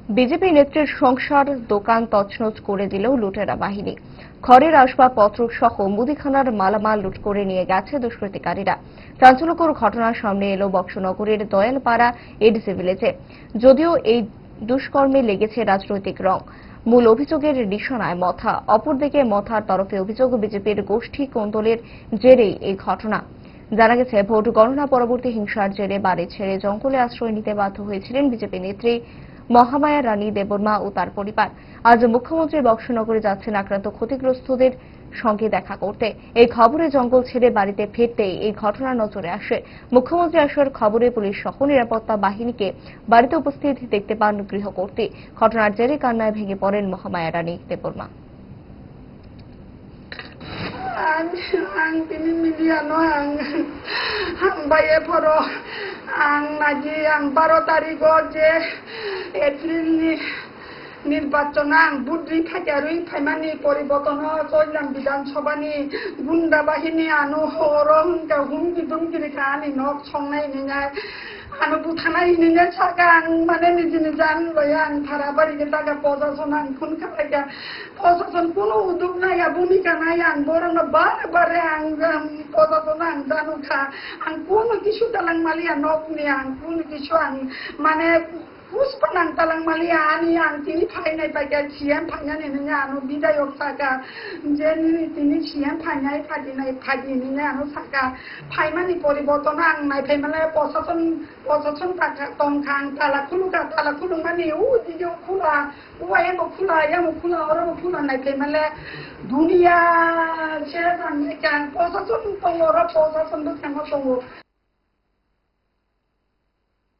BJP নেত্রীর সংসার দোকান তছনছ করে দিল লুটেরা বাহিনী। ঘরের আসবাবপত্র সহ মুদিখানার মালামাল লুট করে নিয়ে গেছে দুষ্কৃতিকারীরা। চাঞ্চল্যকর ঘটনার সামনে এলো বক্সনগরের দয়ালপাড়া এডিসি ভিলেজে। যদিও এই দুষ্কর্মে লেগেছে রাজনৈতিক রং, মূল অভিযোগের নিশানায় মথা। অপরদিকে মথার তরফে অভিযোগ, বিজেপির গোষ্ঠী কোন্দলের জেরেই এই ঘটনা। জানা গেছে, ভোট গণনা পরবর্তী হিংসার জেরে বাড়ি ছেড়ে জঙ্গলে আশ্রয় নিতে বাধ্য হয়েছিলেন বিজেপি নেত্রী মহামায়া রানী দেববর্মা ও তার পরিবার। আজ মুখ্যমন্ত্রী বক্সনগরে যাচ্ছেন আক্রান্ত ক্ষতিগ্রস্তদের সঙ্গে দেখা করতে। এই খবরে জঙ্গল ছেড়ে বাড়িতে ফিরতেই এই ঘটনা নজরে আসে। মুখ্যমন্ত্রী আসার খবরে পুলিশ সহ নিরাপত্তা বাহিনীকে বাড়িতে উপস্থিত দেখতে পান গৃহকর্ত্রী। ঘটনার জেরে কান্নায় ভেঙে পড়েন মহামায়া রানী Debbarma. ang pinimiliano ang baye poro ang nagi ang 12 তারিখে যে এপ্রিল নির্বাচন বুদ্ধি থাকারই ফাইমানি পরিবর্তন চললাম বিধানসভানি গুন্ডা বাহিনী আনো হরহংকা হুমকি দুমকি খানি নখ সংনাই নিঙায় আনো বুথানাই নিঙে সাকা আং মানে নিজে নিজে আন লয়া আং ভাড়া বাড়িকে টাকা প্রশাসন আং খুন খালাইকা প্রশাসন কোনো উদ্যোগ নাই ভূমিকা নাই আং বরং বারে বারে আং প্রশাসন আং জানু খা আং কোনো কিছু তালাং মালিয়া নখ নিয়ে আং কোনো কিছু আং মানে পুষ্পানাং তালাং মালিয়া আনি আং তিনি ফাইনাই পাইকা সিএম ফাইনানি নিঙে আনো বিধায়ক সাকা যে তিনি সিএম ফাইনাই ফাইনাই আনো সাকা ফাইমানি পরিবর্তন আং নাই ফাইমালে প্রশাসন টাকা টংখাং তালা খুলুং মানে ও দিও খুলা ওয়াইমো খুলা ইয়ামো খুলা ওরমো খুলা নাই ফাইমালে দুনিয়া সে জানি কাং প্রশাসন দङ প্রশাসন তো কেন দङ